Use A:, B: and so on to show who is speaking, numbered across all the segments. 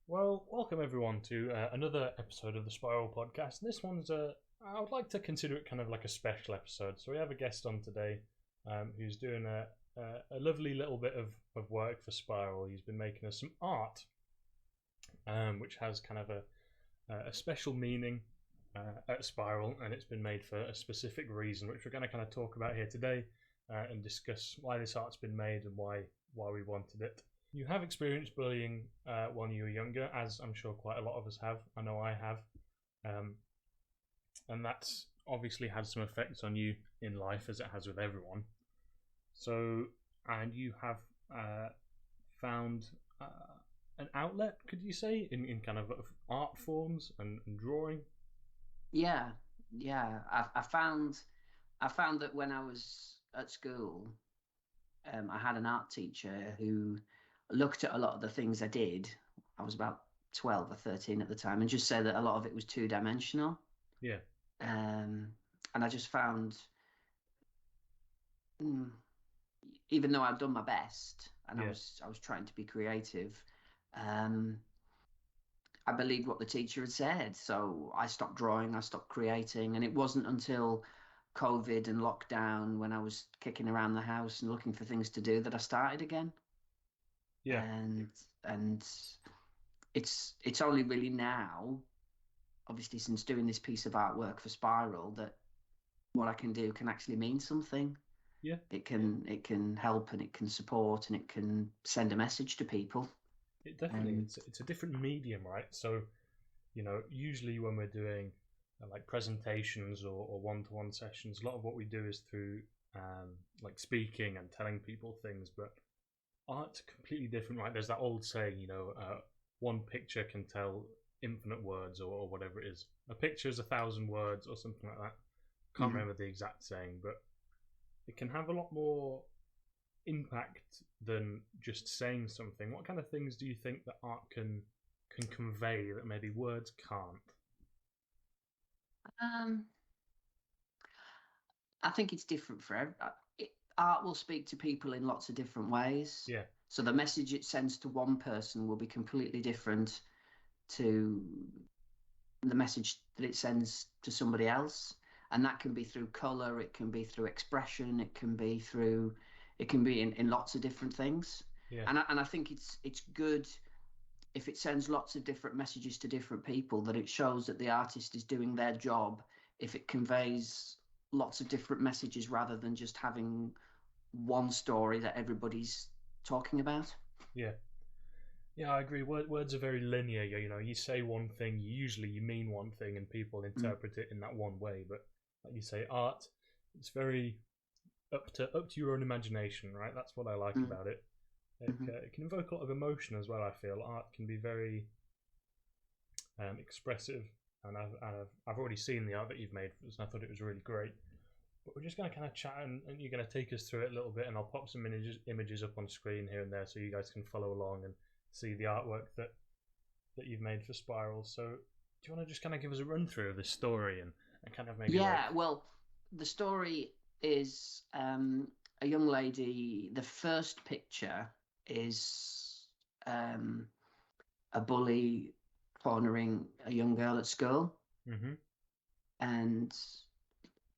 A: Well, welcome everyone to another episode of the Spiral Podcast. This one's I would like to consider it kind of like a special episode. So we have a guest on today who's doing a lovely little bit of work for Spiral. He's been making us some art, which has kind of a special meaning at Spiral, and it's been made for a specific reason, which we're going to kind of talk about here today and discuss why this art's been made and why we wanted it. You have experienced bullying when you were younger, as I'm sure quite a lot of us have. I know I have. And that's obviously had some effects on you in life, as it has with everyone. So, and you have found an outlet, could you say, in kind of art forms and drawing?
B: Yeah, yeah. I found that when I was at school, I had an art teacher who looked at a lot of the things I did. I was about 12 or 13 at the time, and just said that a lot of it was two-dimensional.
A: Yeah,
B: Um, and I just found, mm, even though I'd done my best and I
A: yeah,
B: was I was trying to be creative, um, I believed what the teacher had said. So I stopped drawing, I stopped creating. And it wasn't until COVID and lockdown, when I was kicking around the house and looking for things to do, that I started again.
A: yeah.
B: And it's only really now, obviously since doing this piece of artwork for Spiral, that what I can do can actually mean something.
A: Yeah,
B: It can help, and it can support, and it can send a message to people.
A: it definitely
B: And
A: it's a different medium, right? So usually when we're doing like presentations or one-to-one sessions, a lot of what we do is through like speaking and telling people things. But art's completely different, right? There's that old saying, one picture can tell infinite words, or whatever it is. A picture is 1,000 words, or something like that. Can't
B: mhm.
A: remember the exact saying, but it can have a lot more impact than just saying something. What kind of things do you think that art can convey that maybe words can't?
B: um, I think it's different for art will speak to people in lots of different ways.
A: Yeah,
B: So the message it sends to one person will be completely different to the message that it sends to somebody else. And that can be through color, it can be through expression, it can be in lots of different things.
A: yeah,
B: And I think it's good if it sends lots of different messages to different people, that it shows that the artist is doing their job, if it conveys lots of different messages rather than just having one story that everybody's talking about.
A: yeah. Yeah, I agree. Words are very linear. You say one thing, you mean one thing, and people
B: Mm,
A: interpret it in that one way. But like you say, art, it's very up to your own imagination, right? That's what I like
B: mm,
A: about it.
B: mhm.
A: It can evoke a lot of emotion as well. I feel art can be very expressive, and I've already seen the art that you've made, and I thought it was really great. But we're just going to kind of chat, and you're going to take us through it a little bit, and I'll pop some images up on screen here and there so you guys can follow along and see the artwork that you've made for Spiral. So, do you want to just kind of give us a run through of this story and kind of maybe like,
B: Yeah, well, the story is a young lady. The first picture is a bully cornering a young girl at school,
A: mm-hmm,
B: and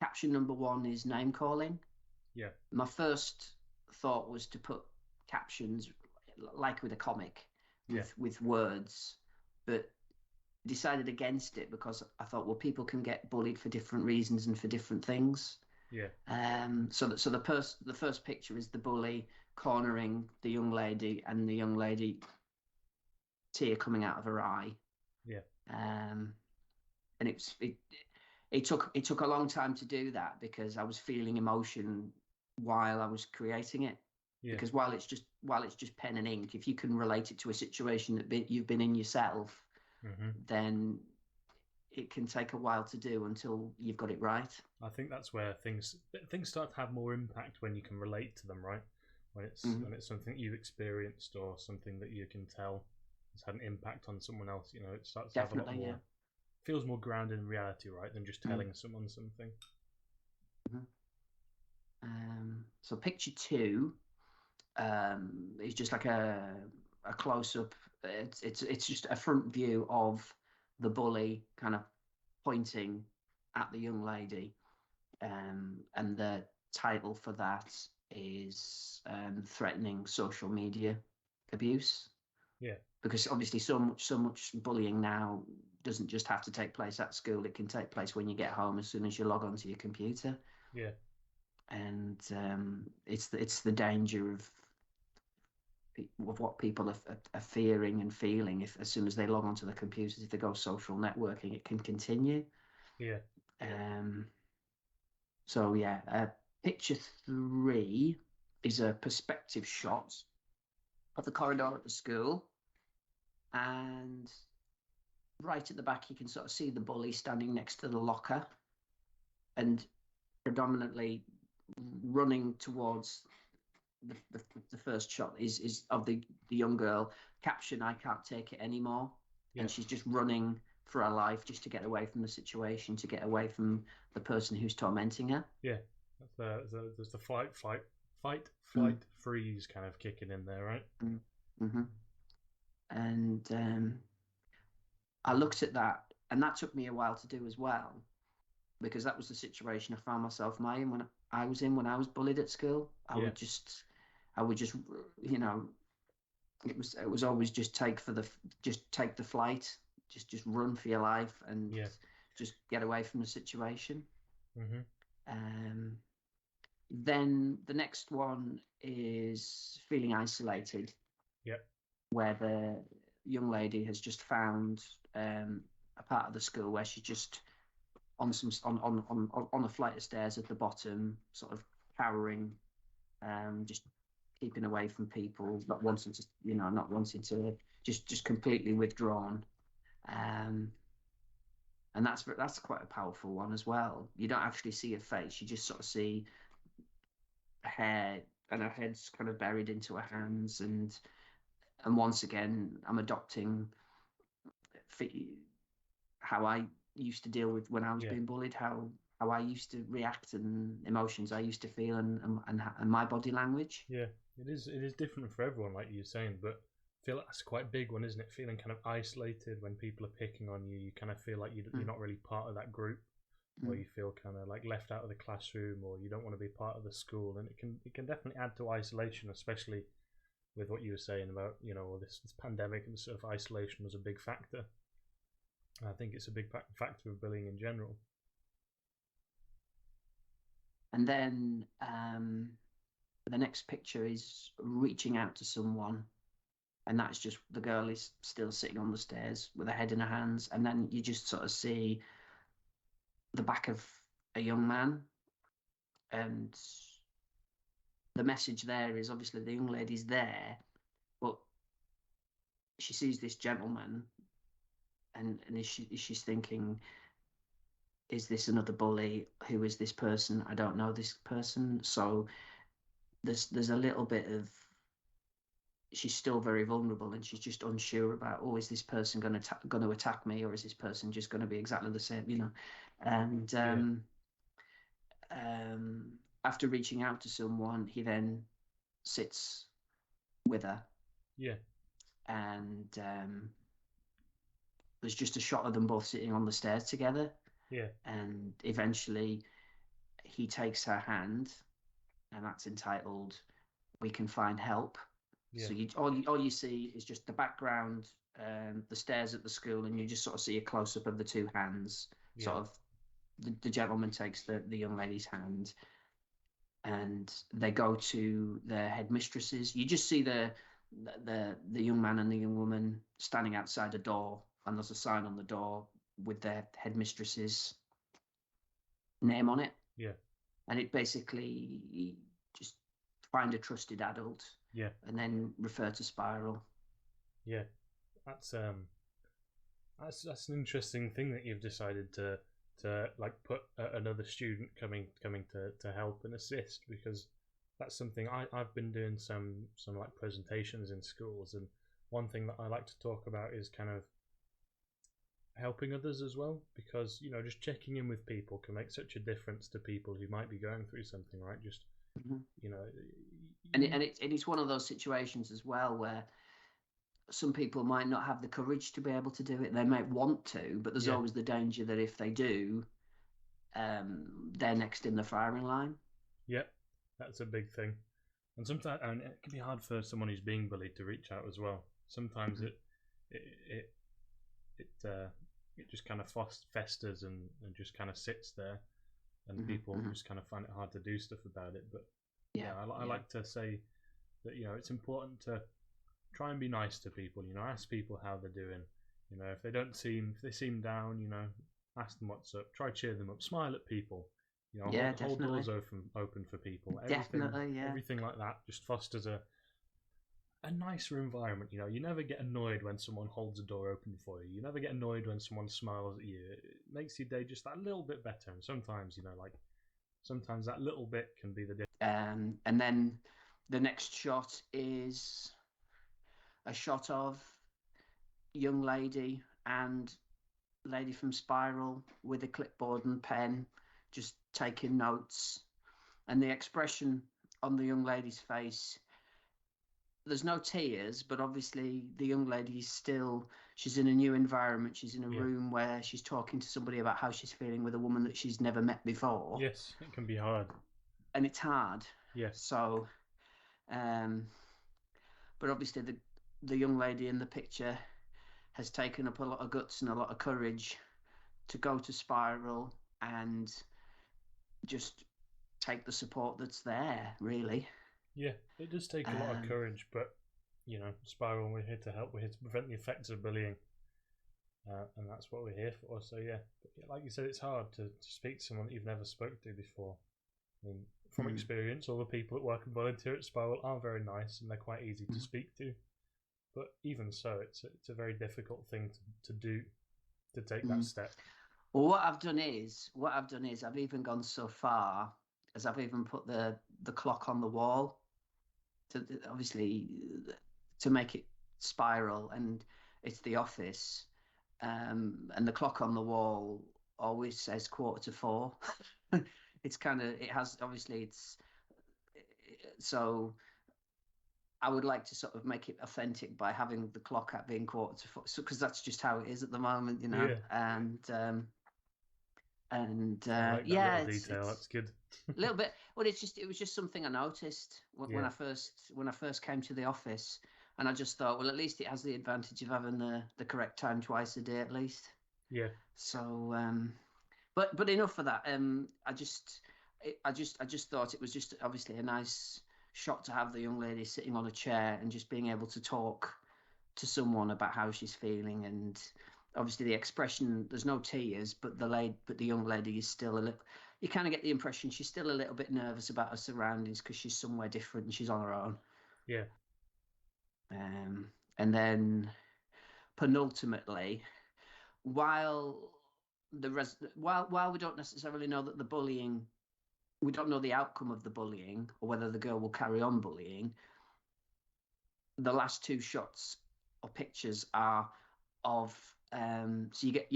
B: caption number one is name calling.
A: yeah,
B: My first thought was to put captions like with a comic,
A: yeah,
B: with words, but decided against it because I thought, well, people can get bullied for different reasons and for different things.
A: yeah,
B: So the first picture is the bully cornering the young lady, and the young lady, tear coming out of her eye.
A: yeah,
B: Um, and it took a long time to do that, because I was feeling emotion while I was creating it.
A: yeah,
B: Because while it's just pen and ink, if you can relate it to a situation that you've been in yourself,
A: mm-hmm.
B: then it can take a while to do until you've got it right.
A: I think that's where things start to have more impact when you can relate to them, right?
B: Mm,
A: When it's something you've experienced or something that you can tell has had an impact on someone else. It starts to have a lot
B: definitely, yeah.
A: more, feels more grounded in reality, right, than just
B: Mm,
A: telling someone something.
B: mhm. So picture two is just like a close up it's just a front view of the bully kind of pointing at the young lady, and the title for that is threatening social media abuse.
A: Yeah.
B: Because obviously so much bullying now doesn't just have to take place at school. It can take place when you get home, as soon as you log onto your computer.
A: Yeah.
B: And it's the danger of what people are fearing and feeling, if as soon as they log onto the computers, if they go social networking, it can continue.
A: Yeah.
B: So yeah, picture 3 is a perspective shot of the corridor at the school, and right at the back you can sort of see the bully standing next to the locker, and predominantly running towards the first shot is of the young girl. Caption: "I can't take it anymore."
A: Yeah.
B: And she's just running for her life, just to get away from the situation, to get away from the person who's tormenting her.
A: Yeah. There's the fight, freeze kind of kicking in there, right?
B: Mm-hmm. And I looked at that, and that took me a while to do as well, because that was the situation I found myself in when I was bullied at school. I would just, you know, it was always just take the flight, just run for your life, and just get away from the situation.
A: Mm-hmm.
B: Then the next one is feeling isolated.
A: Yeah.
B: Where the young lady has just found a part of the school where she's just on a flight of stairs at the bottom, sort of cowering, just keeping away from people, not wanting to, just completely withdrawn. And that's quite a powerful one as well. You don't actually see her face; you just sort of see her hair, and her head's kind of buried into her hands. And once again, I'm adopting how I used to deal with when I was being bullied, how I used to react, and emotions I used to feel, and my body language.
A: Yeah, it is different for everyone, like you're saying, but I feel like that's quite a big one, isn't it? Feeling kind of isolated when people are picking on you. You kind of feel like you're not really part of that group, or you feel kind of like left out of the classroom, or you don't want to be part of the school, and it can definitely add to isolation, especially with what you were saying about this pandemic, and sort of isolation was a big factor. I think it's a big factor of bullying in general.
B: And then the next picture is reaching out to someone, and that's just the girl is still sitting on the stairs with her head in her hands, and then you just sort of see the back of a young man, and the message there is obviously the young lady's there, but she sees this gentleman, and she's thinking, is this another bully? Who is this person? I don't know this person. So there's a little bit of, she's still very vulnerable, and she's just unsure about, is this person going to attack me, or is this person just going to be exactly the same, And after reaching out to someone, he then sits with her.
A: Yeah.
B: And there's just a shot of them both sitting on the stairs together.
A: Yeah.
B: And eventually he takes her hand, and that's entitled "We Can Find Help." Yeah. So all you see is just the background, the stairs at the school, and you just sort of see a close up of the two hands. Yeah. Sort of the gentleman takes the young lady's hand, and they go to their headmistresses. You just see the young man and the young woman standing outside a door, and there's a sign on the door with their headmistress's name on it.
A: Yeah.
B: And it basically just find a trusted adult.
A: Yeah.
B: And then refer to Spiral.
A: Yeah. That's an interesting thing that you've decided to like put another student coming to help and assist, because that's something I've been doing some like presentations in schools, and one thing that I like to talk about is kind of helping others as well, because just checking in with people can make such a difference to people who might be going through something, right? Just
B: and it's one of those situations as well where some people might not have the courage to be able to do it. They might want to, but there's
A: Yeah.
B: always the danger that if they do, they're next in the firing line.
A: Yeah, that's a big thing. And sometimes, and it can be hard for someone who's being bullied to reach out as well. Sometimes it just kind of festers and just kind of sits there, and people just kind of find it hard to do stuff about it. But I like to say that it's important to try and be nice to people. Ask people how they're doing. If they seem down, ask them what's up. Try cheer them up. Smile at people. Hold doors open for people. Everything like that just fosters a nicer environment. You never get annoyed when someone holds a door open for you. You never get annoyed when someone smiles at you. It makes your day just that little bit better. And sometimes, sometimes that little bit can be the difference.
B: And then the next shot is a shot of young lady and lady from Spiral with a clipboard and pen, just taking notes. And the expression on the young lady's face, there's no tears, but obviously the young lady is she's in a new environment. She's in a room where she's talking to somebody about how she's feeling with a woman that she's never met before.
A: Yes, it can be hard.
B: And it's hard.
A: Yes.
B: So, but obviously the young lady in the picture has taken up a lot of guts and a lot of courage to go to Spiral and just take the support that's there, really.
A: Yeah, it does take a lot of courage, but Spiral, we're here to help. We're here to prevent the effects of bullying, and that's what we're here for. So but like you said, it's hard to speak to someone that you've never spoken to before. I mean, from experience, all the people that work and volunteer at Spiral are very nice and they're quite easy to speak to. But even so, it's a very difficult thing to do, to take that step.
B: Well, what I've done is I've even gone so far as I've even put the clock on the wall to make it Spiral, and it's the office, and the clock on the wall always says 4:45. It's so I would like to sort of make it authentic by having the clock at being 4:45, because that's just how it is at the moment,
A: Yeah.
B: And
A: I like that little detail. That's good.
B: A little bit. Well, it was just something I noticed when I first came to the office, and I just thought, well, at least it has the advantage of having the correct time twice a day at least.
A: Yeah.
B: So, but enough of that. I just thought it was just obviously a nice shot to have the young lady sitting on a chair and just being able to talk to someone about how she's feeling. And obviously the expression, there's no tears, but the young lady is still a little, you kind of get the impression she's still a little bit nervous about her surroundings because she's somewhere different and she's on her own.
A: Yeah.
B: And then penultimately, while we don't necessarily know that we don't know the outcome of the bullying or whether the girl will carry on bullying, the last two shots or pictures are of so you get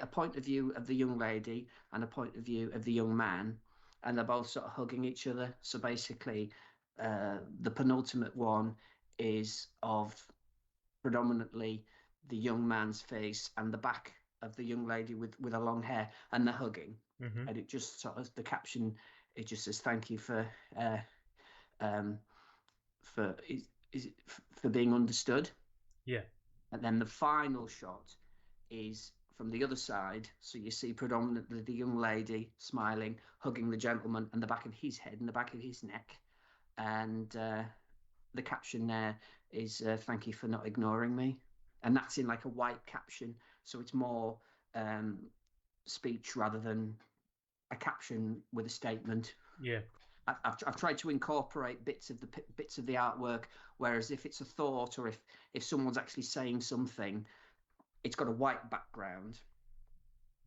B: a point of view of the young lady and a point of view of the young man, and they're both sort of hugging each other. So basically the penultimate one is of predominantly the young man's face and the back of the young lady with a long hair, and they're hugging. And it just sort of, the caption, it just says thank you for being understood.
A: Yeah.
B: And then the final shot is from the other side, so you see predominantly the young lady smiling, hugging the gentleman, and the back of his head and the back of his neck, and the caption there is thank you for not ignoring me, and that's in like a white caption, so it's more speech rather than a caption with a statement.
A: Yeah.
B: I've tried to incorporate bits of the artwork, whereas if it's a thought or if someone's actually saying something, it's got a white background,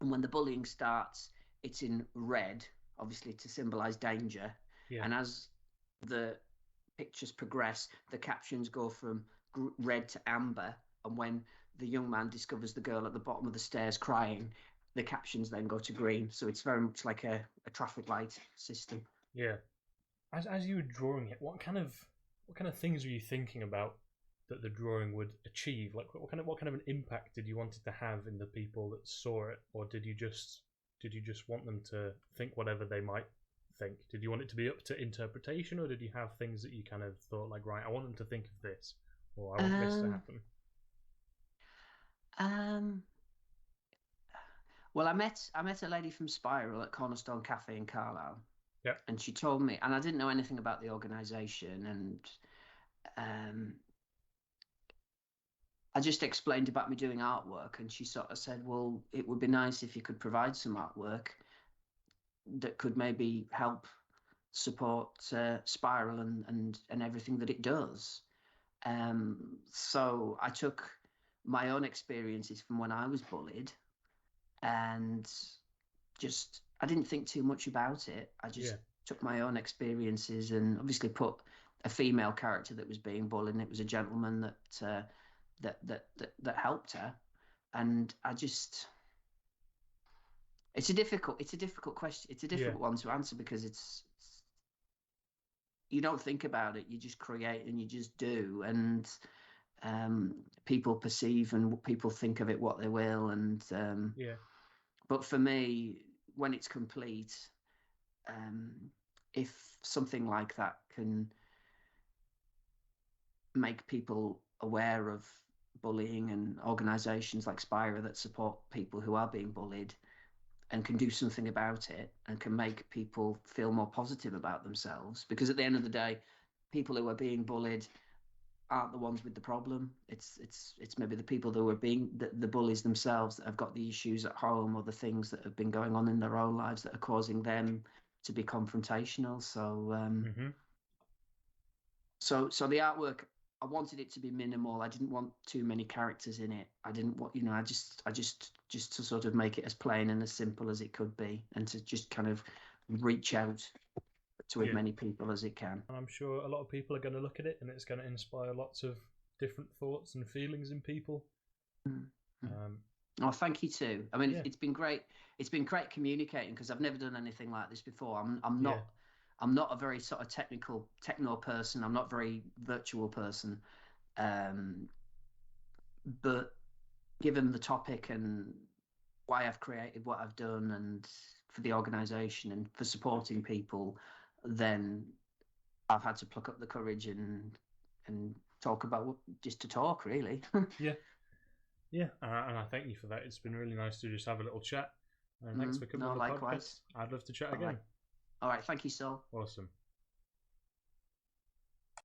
B: and when the bullying starts, it's in red, obviously to symbolize danger.
A: Yeah.
B: And as the pictures progress, the captions go from red to amber, and when the young man discovers the girl at the bottom of the stairs crying, the captions then go to green. So it's very much like a traffic light system.
A: Yeah. As you were drawing it, what kind of things were you thinking about that the drawing would achieve? Like, what kind of an impact did you want it to have in the people that saw it, or did you just want them to think whatever they might think? Did you want it to be up to interpretation, or did you have things that you kind of thought like, right, I want them to think of this, or I want this to happen?
B: Well, I met a lady from Spiral at Cornerstone Cafe in Carlisle.
A: Yeah.
B: And she told me, and I didn't know anything about the organisation, and I just explained about me doing artwork, and she sort of said, well, it would be nice if you could provide some artwork that could maybe help support Spiral and everything that it does. So I took my own experiences from when I was bullied, and just I didn't think too much about it. I just took my own experiences and obviously put a female character that was being bullied, and it was a gentleman that helped her. And I just, it's a difficult question. It's a difficult one to answer, because it's you don't think about it, you just create and you just do, and people perceive and people think of it what they will, and but for me, when it's complete, if something like that can make people aware of bullying, and organisations like Spira that support people who are being bullied and can do something about it, and can make people feel more positive about themselves, because at the end of the day, people who are being bullied aren't the ones with the problem. It's maybe the people who are being the bullies themselves that have got the issues at home, or the things that have been going on in their own lives that are causing them to be confrontational. So so the artwork, I wanted it to be minimal. I didn't want too many characters in it. I didn't want, I just to sort of make it as plain and as simple as it could be, and to just kind of reach out to as many people as it can.
A: And I'm sure a lot of people are going to look at it, and it's going to inspire lots of different thoughts and feelings in people.
B: Oh, thank you too. I mean, it's been great. It's been great communicating, because I've never done anything like this before. I'm not a very sort of techno person. I'm not a very virtual person. But given the topic and why I've created what I've done, and for the organisation and for supporting people, then I've had to pluck up the courage and talk about just to talk, really.
A: And I thank you for that. It's been really nice to just have a little chat. And thanks for coming on the podcast. I'd love to chat again.
B: All right, thank you, Saul.
A: Awesome.